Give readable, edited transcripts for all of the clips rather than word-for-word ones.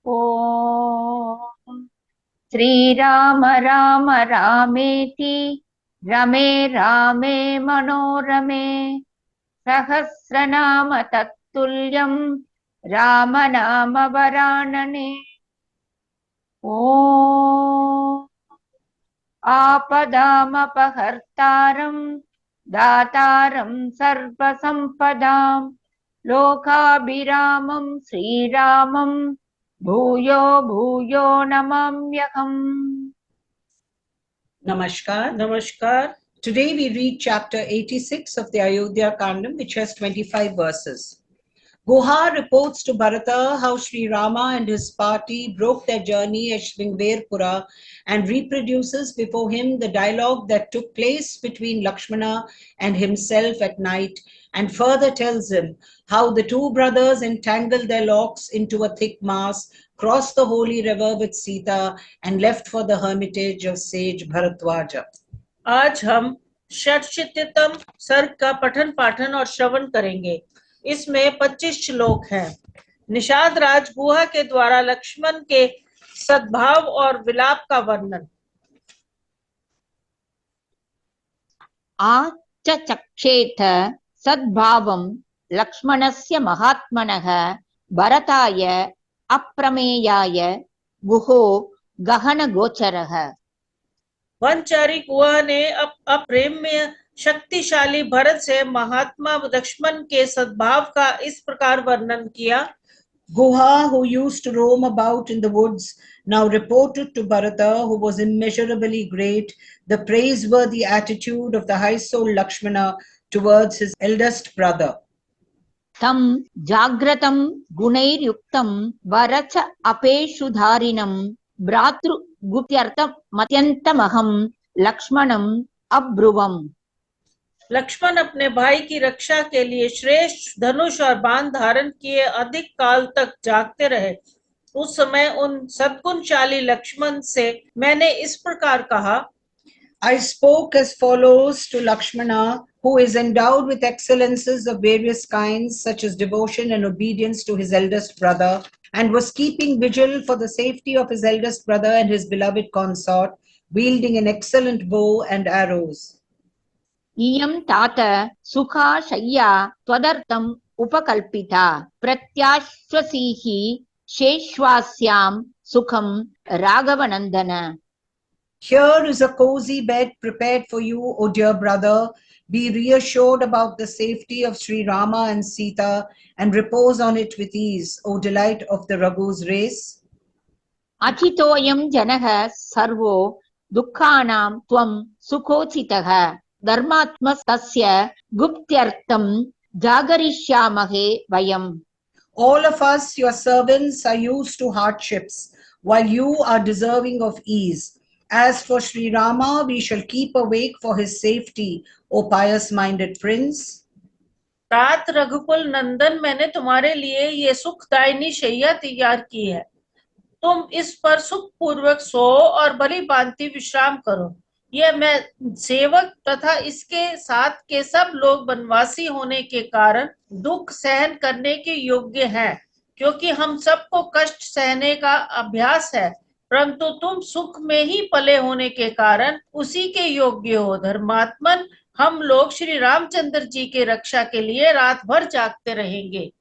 ॐ श्रीराम राम रामेति रमे रामे मनोरमे सहस्रनाम तत्तुल्यं राम नाम वरानने। ॐ आपदामपहर्तारं दातारं सर्वसम्पदां लोकाभिरामं श्रीरामं भूयो भूयो नमाम्यहम्। Namaskar. Namaskar. Today we read chapter 86 of the Ayodhya Kandam, which has 25 verses. Guha reports to Bharata how Sri Rama and his party broke their journey at Shringverpura and reproduces before him the dialogue that took place between Lakshmana and himself at night, and further tells him how the two brothers entangled their locks into a thick mass, crossed the holy river with Sita, and left for the hermitage of sage Bharatwaja. आज हम षट्शतम सर्ग का पठन पाठन और श्रवण करेंगे। इसमें 25 श्लोक हैं। निषाद राज गुहा के द्वारा लक्ष्मण के सद्भाव और विलाप का वर्णन। आचचक्षेथ सद्भावं लक्ष्मणस्य महात्मनः भरताय अप्रमेयाय गुहो गहनगोचरः। वनचारी गुहा ने अप्रेम्य शक्तिशाली भरत से महात्मा लक्ष्मण के सद्भाव का इस प्रकार वर्णन किया। Guha, who used to roam about in the woods, now reported to Bharata, who was immeasurably great, the praiseworthy attitude of the high-souled Lakshmana towards his eldest brother. तं जाग्रतं गुणैर्युक्तं वरच अपेशुधारिणं भ्रातृगुप्त्यर्थमत्यन्तमहं लक्ष्मणम् अब्रुवम्। लक्ष्मण अपने भाई की रक्षा के लिए श्रेष्ठ धनुष और बाण धारण किए अधिक काल तक जागते रहे। उस समय उन सद्गुणशाली लक्ष्मण से मैंने इस प्रकार कहा। I spoke as follows to Lakshmana, who is endowed with excellences of various kinds, such as devotion and obedience to his eldest brother, and was keeping vigil for the safety of his eldest brother and his beloved consort, wielding an excellent bow and arrows. इयं तात सुखा शय्या त्वदर्थम् उपकल्पिता प्रत्याश्वसीः शेष्वास्यां सुखं राघवनन्दन। Here is a cozy bed prepared for you, O dear brother. Be reassured about the safety of Sri Rama and Sita and repose on it with ease, O delight of the Raghu's race. अचितोऽयं जनः servo दुःखानां त्वं सुखोचितः धर्मात्मस्तस्य गुप्त्यर्थं जागरिष्यामहे वयम्। All of us, your servants, are used to hardships, while you are deserving of ease. As for Sri Rama, we shall keep awake for his safety, O pious-minded prince. तात रघुकुल नंदन, मैंने तुम्हारे लिए ये सुखदायिनी शैया तैयार की है। तुम इस पर सुख पूर्वक सो और भली भांति विश्राम करो। यह मैं सेवक तथा इसके साथ के सब लोग वनवासी होने के कारण दुख सहन करने के योग्य हैं, क्योंकि हम सबको कष्ट सहने का अभ्यास है, परंतु तुम सुख में ही पले होने के कारण उसी के योग्य हो। धर्मात्मन, हम लोग श्री रामचंद्र जी के रक्षा के लिए रात भर जागते रहेंगे।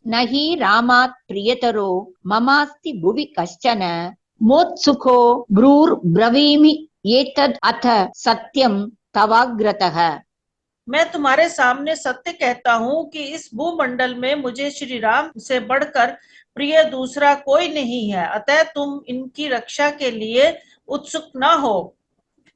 न हि रामात् प्रियतरो ममास्ति भुवि कश्चन मोत्सुखो ब्रूर्ब्रवीमि एतद् अथ सत्यं तवाग्रतः। मैं तुम्हारे सामने सत्य कहता हूँ कि इस भूमंडल में मुझे श्री राम से बढ़कर प्रिय दूसरा कोई नहीं है, अतः तुम इनकी रक्षा के लिए उत्सुक न हो।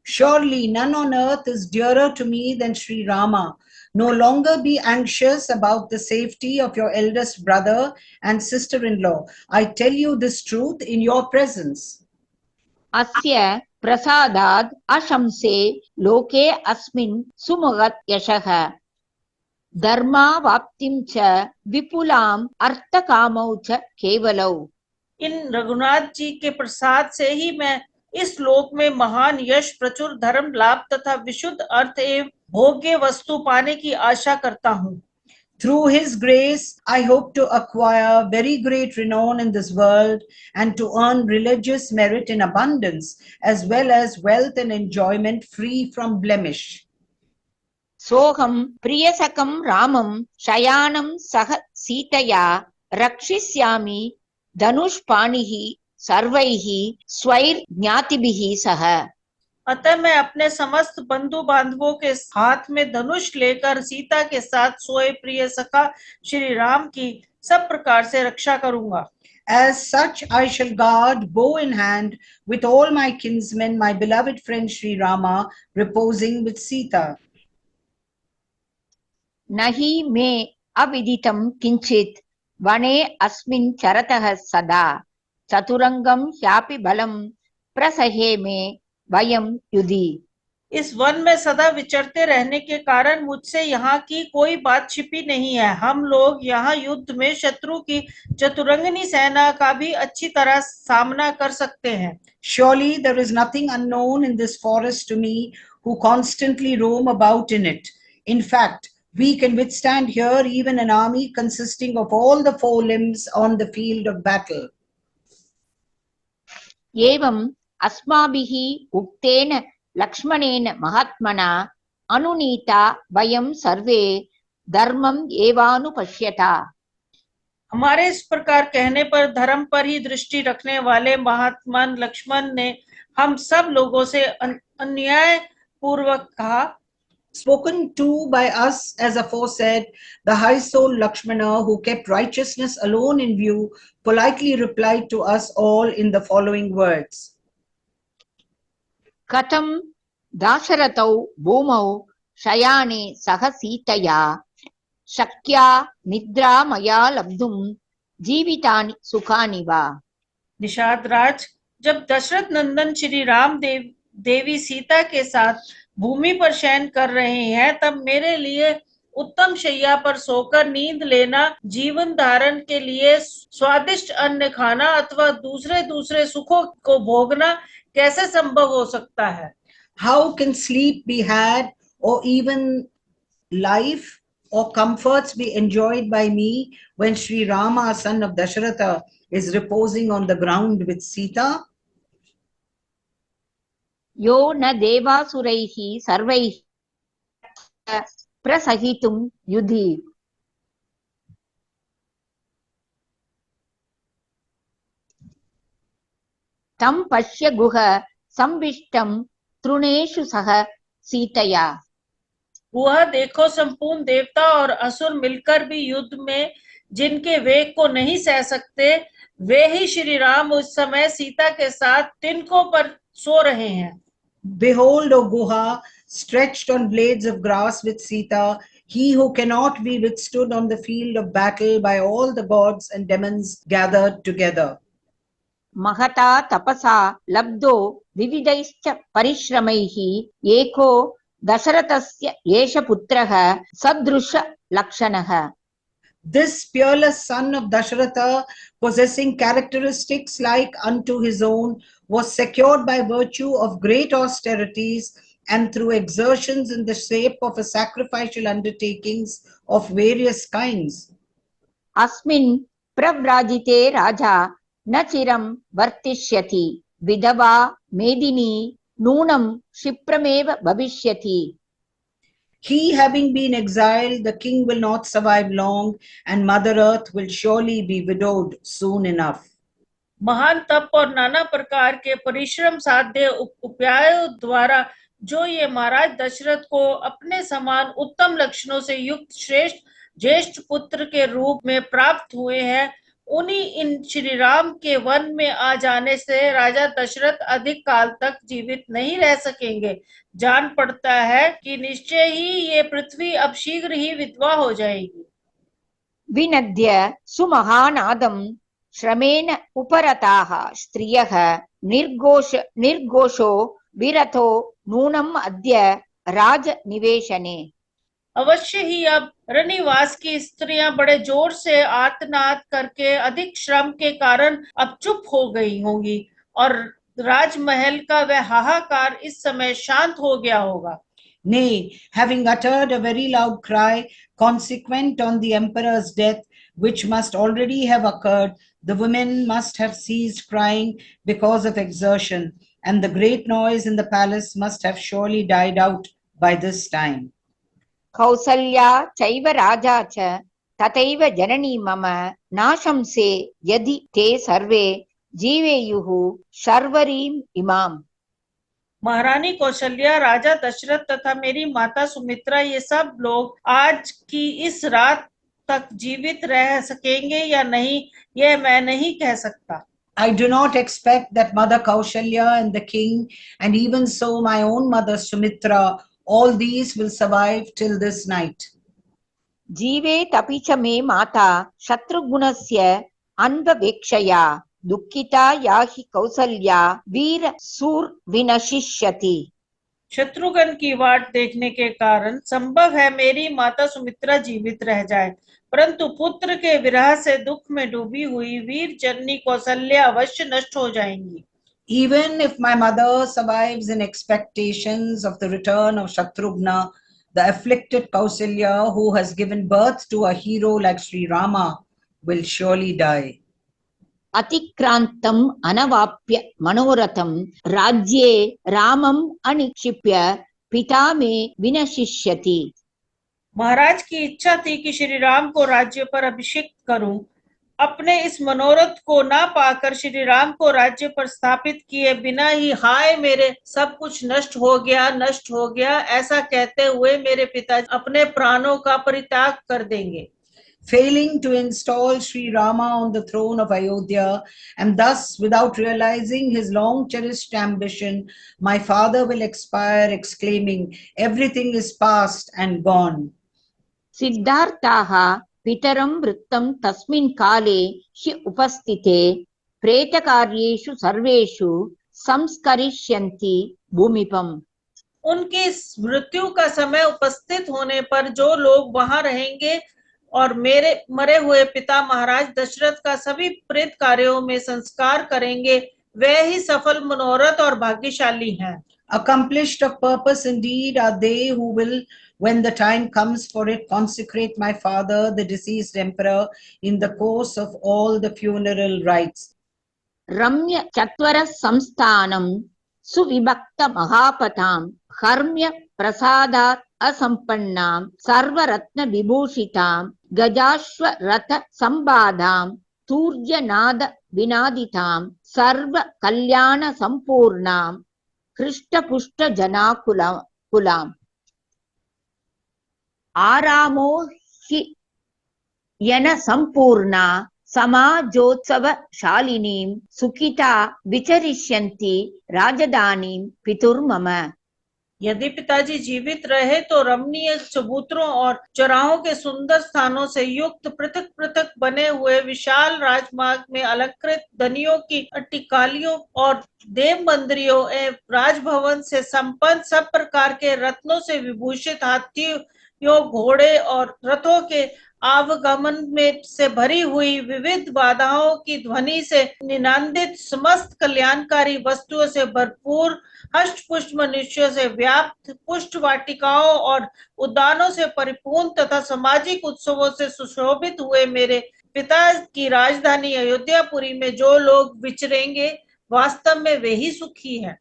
Surely none on earth is dearer to me than Sri Rama. No longer be anxious about the safety of your eldest brother and sister-in-law. I tell you this truth in your presence. अस्य प्रसादाद् अशंसे लोके अस्मिन् सुमहत् यशः धर्मावाप्तिं च विपुलाम् अर्थकामौ च केवलौ। इन रघुनाथ जी के प्रसाद से ही मैं इस लोक में महान यश, प्रचुर धर्म लाभ तथा विशुद्ध अर्थ एवं भोग्य वस्तु पाने की आशा करता हूँ। Through his grace, I hope to acquire very great renown in this world and to earn religious merit in abundance, as well as wealth and enjoyment free from blemish. सोऽहं प्रियसखं रामं शयानं सह सीतया रक्षिष्यामि धनुष्पाणिः सर्वैः स्वैर्ज्ञातिभिः सह। अतः मैं अपने समस्त बंधु बांधवों के हाथ में धनुष लेकर सीता के साथ सोए प्रिय सखा श्री राम की सब प्रकार से रक्षा करूंगा। As such, I shall guard bow in hand with all my kinsmen, my beloved friend Sri Rama, reposing with Sita. न हि मे अविदितं किञ्चित् वने अस्मिन् चरतः सदा चतुरंगं ह्यापि बलं प्रसहे मे वयं युधि। इस वन में सदा विचरते रहने के कारण मुझसे यहाँ की कोई बात छिपी नहीं है। हम लोग यहाँ युद्ध में शत्रु की चतुरंगिनी सेना का भी अच्छी तरह सामना कर सकते हैं। Surely there is nothing unknown in this forest to me who constantly roam about in it. In fact, we can withstand here even an army consisting of all the four limbs on the field of battle. एवम् अस्माभिः उक्तेन लक्ष्मणेन महात्मना अनुनीता वयं सर्वे धर्मम् एवानुपश्यता। हमारे इस प्रकार कहने पर धर्म पर ही दृष्टि रखने वाले महात्मा लक्ष्मण ने हम सब लोगों से अन्याय पूर्वक कहा। Spoken to by us as aforesaid, the high soul Lakshmana, who kept righteousness alone in view, politely replied to us all in the following words. कथं दाशरथौ भूमौ शयाने सह सीतया शक्या निद्रा मया लब्धुं जीवितानि सुखानि वा। निषाद राज, जब दशरथ नंदन श्री राम देवी सीता के साथ भूमि पर शयन कर रहे हैं, तब मेरे लिए उत्तम शैया पर सोकर नींद लेना, जीवन धारण के लिए स्वादिष्ट अन्न खाना अथवा दूसरे सुखों को भोगना कैसे संभव हो सकता है? How can sleep be had, or even life or comforts be enjoyed by me when Sri Rama, son of Dasharatha, is reposing on the ground with Sita? यो न देवासुरैः सर्वैः प्रसहितुं युधि। तं पश्य गुह संविष्टं तृणेषु सह सीतया। वह देखो, संपूर्ण देवता और असुर मिलकर भी युद्ध में जिनके वेग को नहीं सह सकते, वे ही श्री राम उस समय सीता के साथ तिनकों पर सो रहे हैं। Behold, O Guha, stretched on blades of grass with Sita, he who cannot be withstood on the field of battle by all the gods and demons gathered together. महता तपसा लब्धो विविधैश्च परिश्रमैः एको दशरथस्य एष पुत्रः सदृश लक्षणः। This peerless son of Dasharatha, possessing characteristics like unto his own, was secured by virtue of great austerities and through exertions in the shape of a sacrificial undertakings of various kinds. अस्मिन् प्रव्राजिते राजा न चिरं वर्तिष्यति विधवा मेदिनी नूनं क्षिप्रमेव भविष्यति। He having been exiled, the king will not survive long, and Mother Earth will surely be widowed soon enough. महान तप और नाना प्रकार के परिश्रम साध्य उपायों द्वारा जो ये महाराज दशरथ को अपने समान उत्तम लक्षणों से युक्त श्रेष्ठ ज्येष्ठ पुत्र के रूप में प्राप्त हुए हैं, उन्हीं इन श्री राम के वन में आ जाने से राजा दशरथ अधिक काल तक जीवित नहीं रह सकेंगे। जान पड़ता है कि निश्चय ही ये पृथ्वी अब शीघ्र ही विधवा हो जाएगी। विनद्य सुमहानादं श्रमेण उपरताः स्त्रियः निर्घोषो विरथो नूनम् अद्य राजनिवेशने। अवश्य ही अब रनिवास की स्त्रियां बड़े जोर से आर्तनाद करके अधिक श्रम के कारण अब चुप हो गई होंगी और राजमहल का वह हाहाकार इस समय शांत हो गया होगा। Nay, having uttered a very loud cry, consequent on the emperor's death, which must already have occurred, the women must have ceased crying because of exertion, and the great noise in the palace must have surely died out by this time. Kausalya चैव राजा च तथैव जननी मम नाशंसे यदि ते सर्वे जीवेयुः शर्वरीम् इमाम्। महारानी कौशल्या, राजा दशरथ तथा मेरी माता सुमित्रा ये सब लोग आज की इस रात तक जीवित रह सकेंगे या नहीं, यह मैं नहीं कह सकता। I do not expect that Mother Kaushalya and the king, and even so my own mother Sumitra, all these will survive till this night. जीवेत् अपि च मे माता शत्रुघ्नस्य अन्ववेक्षया दुःखिता या हि कौसल्या वीर सूर विनशिष्यति। शत्रुघ्न की वाट देखने के कारण संभव है मेरी माता सुमित्रा जीवित रह जाए, परंतु पुत्र के विरह से दुख में डूबी हुई वीर जननी कौशल्या अवश्य नष्ट हो जाएंगी। Even if my mother survives in expectations of the return of Shatrughna, the afflicted Kausalya, who has given birth to a hero like Sri Rama, will surely die. अतिक्रान्तम् अनवाप्य मनोरथं राज्ये रामम् अनिक्षिप्य पिता मे विनशिष्यति। महाराज की इच्छा थी कि श्री राम को राज्य पर अभिषिक्त करूं। अपने इस मनोरथ को ना पाकर श्री राम को राज्य पर स्थापित किए बिना ही हाय मेरे सब कुछ नष्ट हो गया ऐसा कहते हुए मेरे पिता अपने प्राणों का परित्याग कर देंगे। Failing to install Sri Rama on the throne of Ayodhya, and thus without realizing his long cherished ambition, my father will expire exclaiming, everything is past and gone. सिद्धार्थाः पितरं वृत्तं तस्मिन् काले हि उपस्थिते प्रेतकार्येषु सर्वेषु संस्करिष्यन्ति भूमिपम्। उनकी मृत्यु का समय उपस्थित होने पर जो लोग वहां रहेंगे और मेरे मरे हुए पिता महाराज दशरथ का सभी प्रेत कार्यों में संस्कार करेंगे, वे ही सफल मनोरथ और भाग्यशाली हैं। Accomplished of purpose indeed are they who will, when the time comes for it, consecrate my father, the deceased emperor, in the course of all the funeral rites. रम्य चत्वर संस्थानं सुविभक्त महापतां हर्म्य प्रसादात् असंपन्नां सर्वरत्न विभूषितां गजाश्व रथ संबाधां तूर्यनाद विनादितां सर्व कल्याण संपूर्णां हृष्टपुष्ट जनाकुलाम्। आरामो हि यन संपूर्णा समाजोत्सव शालिनीं सुखिता विचरिष्यन्ति राजधानीं पितुर्मम। यदि पिताजी जीवित रहे तो रमणीय चबूतरों और चौराहों के सुंदर स्थानों से युक्त पृथक पृथक बने हुए विशाल राजमार्ग में अलंकृत धनियों की अट्टिकालियों और देव मंदिरों एवं राजभवन से संपन्न सब प्रकार के रत्नों से विभूषित हाथियों घोड़े और रथों के आवागमन में से भरी हुई विविध बाधाओं की ध्वनि से निनादित समस्त कल्याणकारी वस्तुओं से भरपूर हष्ट-पुष्ट मनुष्यों से व्याप्त पुष्ट वाटिकाओं और उद्यानों से परिपूर्ण तथा सामाजिक उत्सवों से सुशोभित हुए मेरे पिता की राजधानी अयोध्यापुरी में जो लोग विचरेंगे वास्तव में वे ही सुखी हैं।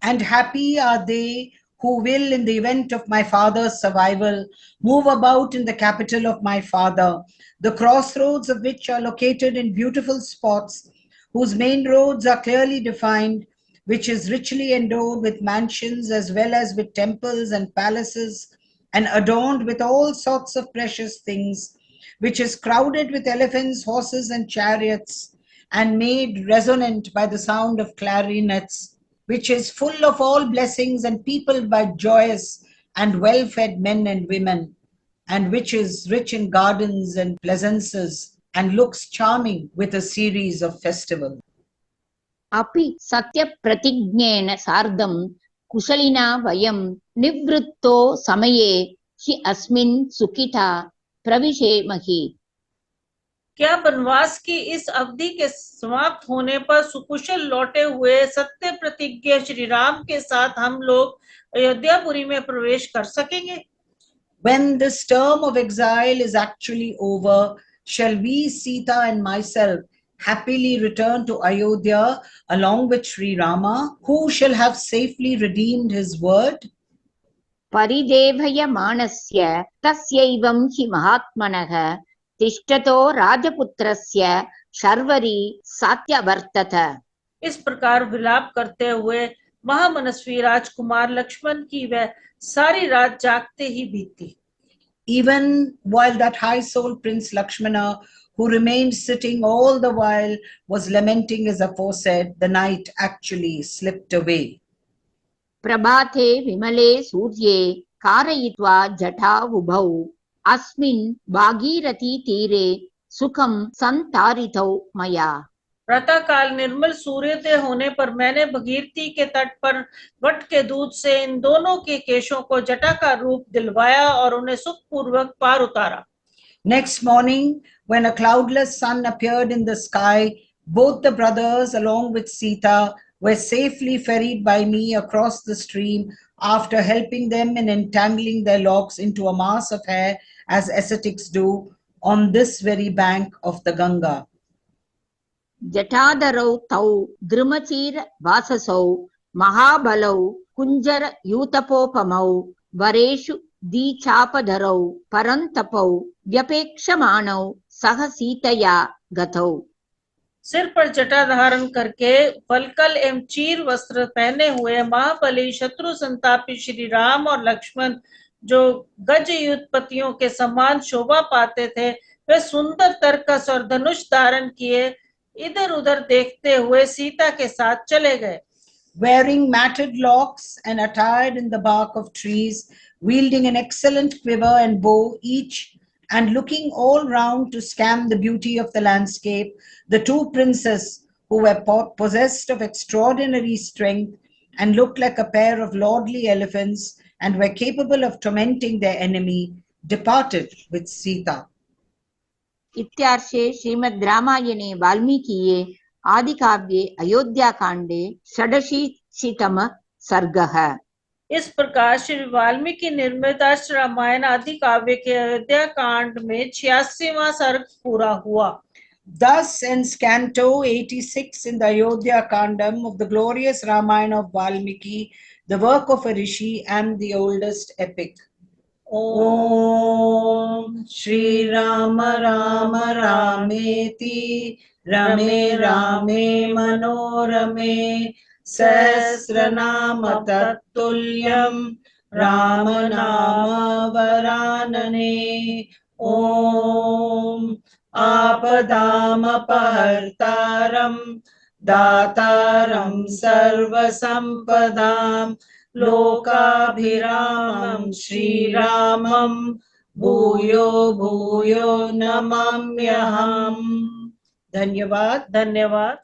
And happy are they who will, in the event of my father's survival, move about in the capital of my father, the crossroads of which are located in beautiful spots, whose main roads are clearly defined, which is richly endowed with mansions as well as with temples and palaces, and adorned with all sorts of precious things, which is crowded with elephants, horses, and chariots, and made resonant by the sound of clarinets, which is full of all blessings and peopled by joyous and well-fed men and women, and which is rich in gardens and pleasaunces, and looks charming with a series of festivals. अपि सत्य प्रतिज्ञेन सार्धं कुशलिना वयं निवृत्तो समये हि अस्मिन् सुखिता प्रविशेमहि। क्या वनवास की इस अवधि के समाप्त होने पर सुकुशल लौटे हुए सत्य प्रतिज्ञ श्री राम के साथ हम लोग अयोध्यापुरी में प्रवेश कर सकेंगे? When this term of exile is actually over, shall we, Sita and myself, happily return to Ayodhya along with Sri Rama, who shall have safely redeemed his word? परिदेभयमानस्य तस्यैवं हि महात्मनः तिष्ठतो राजपुत्रस्य शर्वरी सात्यवर्तत। इस प्रकार विलाप करते हुए महामनस्वी राजकुमार लक्ष्मण की वह सारी रात जागते ही बीती। Even while that high-souled Prince Lakshmana, who remained sitting all the while, was lamenting as aforesaid, the night actually slipped away. प्रभाते विमले सूर्ये कारयित्वा जटावुभौ अस्मिन् भागीरथी तीरे सुखं संतारितौ मया। प्रातःकाल निर्मल सूर्योदय होने पर मैंने भगीरथी के तट पर वट के दूध से इन दोनों के केशों को जटा का रूप दिलवाया और उन्हें सुखपूर्वक पार उतारा। Next morning, when a cloudless sun appeared in the sky, both the brothers, along with Sita, were safely ferried by me across the stream after helping them in entangling their locks into a mass of hair, as ascetics do, on this very bank of the Ganga. जटाधरौ तौ द्रुमचीर वाससौ महाबलौ कुंजर यूतपोपमौ वरेषु दीचापधरौ परंतपौ व्यपेक्षमाणौ सह सीतया गतौ। सिर पर जटा धारण करके वल्कल एवं चीर वस्त्र पहने हुए महाबली शत्रु संतापी श्री राम और लक्ष्मण, जो गज युद्धपतियों के समान शोभा पाते थे, वे सुंदर तरकस और धनुष धारण किए इधर उधर देखते हुए सीता के साथ चले गए। Wearing matted locks and attired in the bark of trees, wielding an excellent quiver and bow each, and looking all round to scan the beauty of the landscape, the two princes, who were possessed of extraordinary strength and looked like a pair of lordly elephants and were capable of tormenting their enemy, departed with Sita. इत्यार्षे श्रीमद् रामायणे वाल्मीकिये आदिकाव्ये अयोध्याकाण्डे षडशीतितम सर्गः। इस प्रकार श्री वाल्मीकि निर्मित रामायण आदि काव्य के अयोध्या कांड में 86वां सर्ग पूरा हुआ। Thus ends Canto 86 in the Ayodhya Kandam of the glorious Ramayana of Valmiki, the work of a rishi and the oldest epic. Om Shri Rama Rama Rameti Rame Rame Manorame Sahasranama Tattulyam Rama Nama Varanane. Om Apadamapahartaram Dataram Sarvasampadam Lokabhiramam Shri Ramam Bhuyo Bhuyo Namamyaham. Dhanyavad. धन्यवाद।